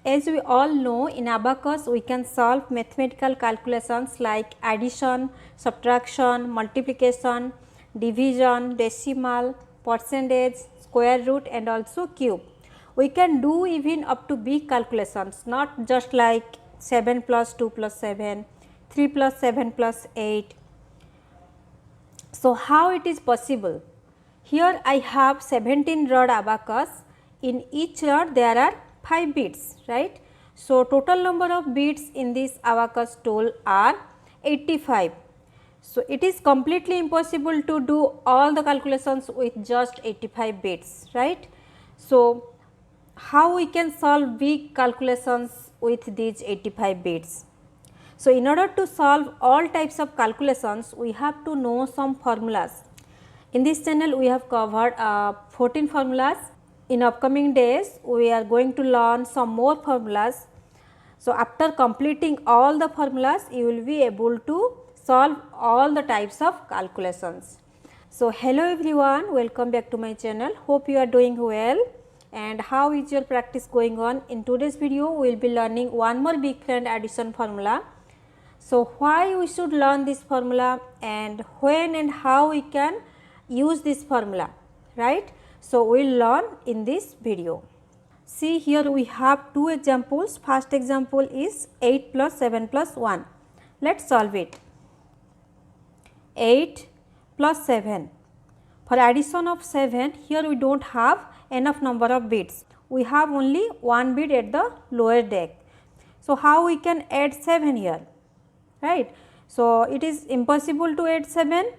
As we all know, in Abacus we can solve mathematical calculations like addition, subtraction, multiplication, division, decimal, percentage, square root and also cube. We can do even up to big calculations, not just like 7 plus 2 plus 7, 3 plus 7 plus 8. So, how it is possible? Here I have 17 rod abacus. In each rod there are 5 beads, right. So, total number of beads in this abacus tool are 85. So, it is completely impossible to do all the calculations with just 85 beads, right. So, how we can solve big calculations with these 85 beads? So, in order to solve all types of calculations, we have to know some formulas. In this channel, we have covered 14 formulas. In upcoming days, we are going to learn some more formulas. So, after completing all the formulas, you will be able to solve all the types of calculations. So, hello everyone, welcome back to my channel. Hope you are doing well. And how is your practice going on? In today's video, we will be learning one more big friend addition formula. So, why we should learn this formula and when and how we can use this formula, right. So, we will learn in this video. See, here we have two examples. First example is 8 plus 7 plus 1. Let us solve it. 8 plus 7. For addition of 7, here we do not have enough number of beads. We have only one bead at the lower deck. So, how we can add 7 here, right. So, it is impossible to add 7.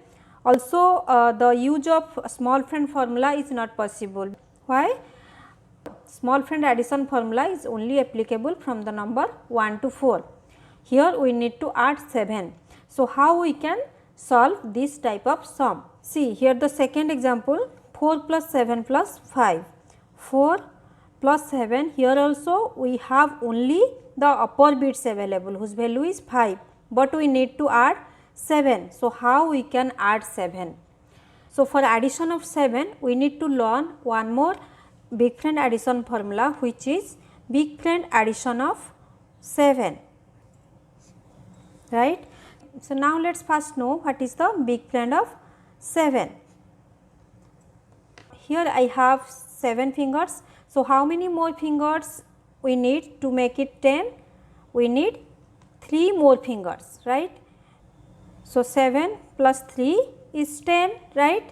Also, the use of small friend formula is not possible. Why? Small friend addition formula is only applicable from the number 1 to 4. Here we need to add 7. So, how we can solve this type of sum? See, here the second example, 4 plus 7 plus 5. 4 plus 7, here also we have only the upper bits available whose value is 5, but we need to add 7. So, how we can add 7? So, for addition of 7, we need to learn one more big friend addition formula, which is big friend addition of 7, right. So, now let us first know what is the big friend of 7. Here I have 7 fingers. So, how many more fingers we need to make it 10? We need 3 more fingers, right. So, 7 plus 3 is 10, right.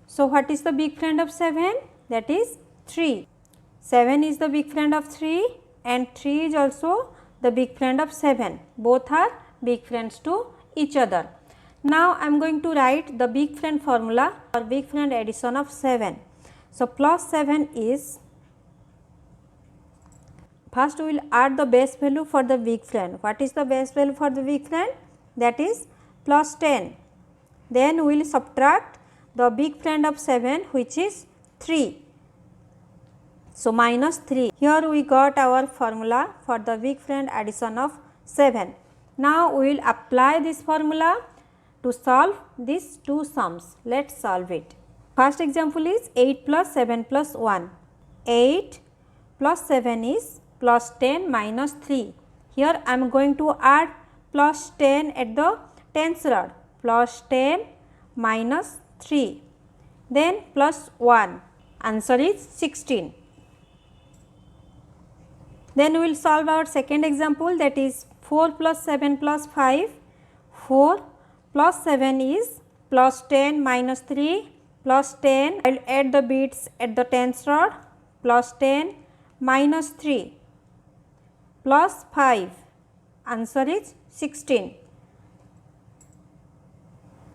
So, what is the big friend of 7? That is 3. 7 is the big friend of 3 and 3 is also the big friend of 7. Both are big friends to each other. Now, I am going to write the big friend formula for big friend addition of 7. So, plus 7 is, first we will add the base value for the big friend. What is the base value for the big friend? That is plus 10. Then we will subtract the big friend of 7, which is 3. So, minus 3. Here we got our formula for the big friend addition of 7. Now, we will apply this formula to solve these two sums. Let us solve it. First example is 8 plus 7 plus 1. 8 plus 7 is plus 10 minus 3. Here I am going to add plus 10 at the tens rod, plus 10 minus 3, then plus 1, answer is 16. Then we will solve our second example, that is 4 plus 7 plus 5. 4 plus 7 is plus 10 minus 3 plus 10. I will add the beads at the tens rod, plus 10 minus 3 plus 5, answer is 16.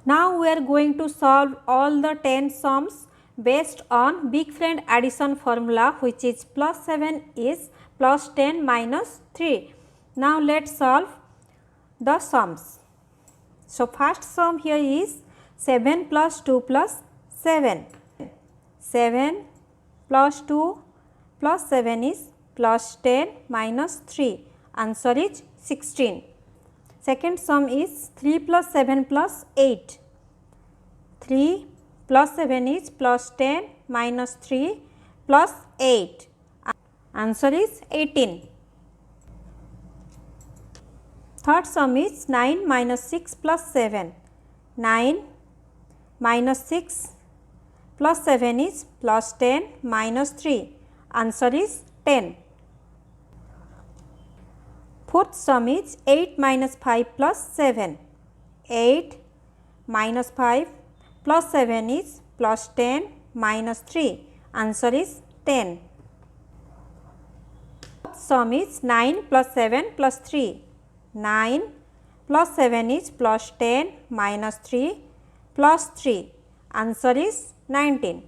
Now, we are going to solve all the 10 sums based on big friend addition formula, which is plus 7 is plus 10 minus 3. Now, let us solve the sums. So, first sum here is 7 plus 2 plus 7. 7 plus 2 plus 7 is plus 10 minus 3, answer is 16. Second sum is 3 plus 7 plus 8. 3 plus 7 is plus 10 minus 3 plus 8, Answer is 18. Third sum is 9 minus 6 plus 7. 9 minus 6 plus 7 is plus 10 minus 3. Answer is 10. Fourth sum is 8 minus 5 plus 7. 8 minus 5 plus 7 is plus 10 minus 3. Answer is 10. Fourth sum is 9 plus 7 plus 3. 9 plus 7 is plus 10 minus 3 plus 3. Answer is 19.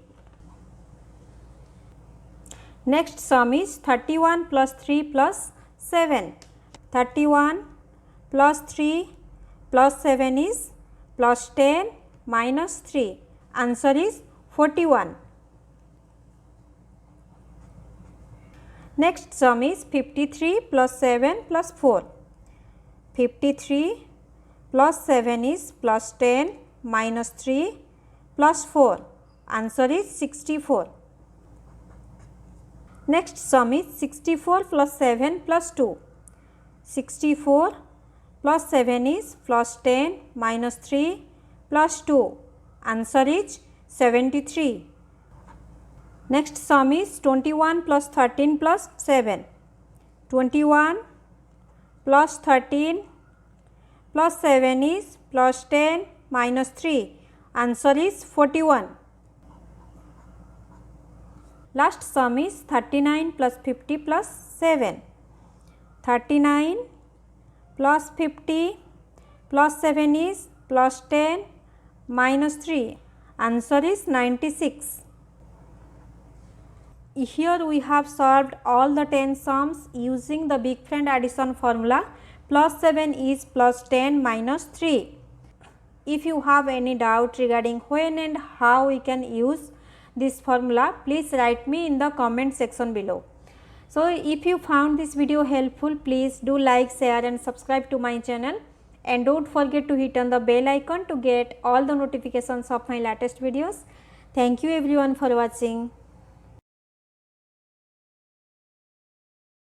Next sum is 31 plus 3 plus 7. 31 plus 3 plus 7 is plus 10 minus 3. Answer is 41. Next sum is 53 plus 7 plus 4. 53 plus 7 is plus 10 minus 3 plus 4. Answer is 64. Next sum is 64 plus 7 plus 2. 64 plus 7 is plus 10 minus 3 plus 2. Answer is 73. Next sum is 21 plus 13 plus 7. 21 plus 13 plus 7 is plus 10 minus 3. Answer is 41. Last sum is 39 plus 50 plus 7. 39 plus 50 plus 7 is plus 10 minus 3. Answer is 96. Here we have solved all the 10 sums using the big friend addition formula. Plus 7 is plus 10 minus 3. If you have any doubt regarding when and how we can use this formula, please write me in the comment section below. So, if you found this video helpful, please do like, share and subscribe to my channel, and don't forget to hit on the bell icon to get all the notifications of my latest videos. Thank you everyone for watching.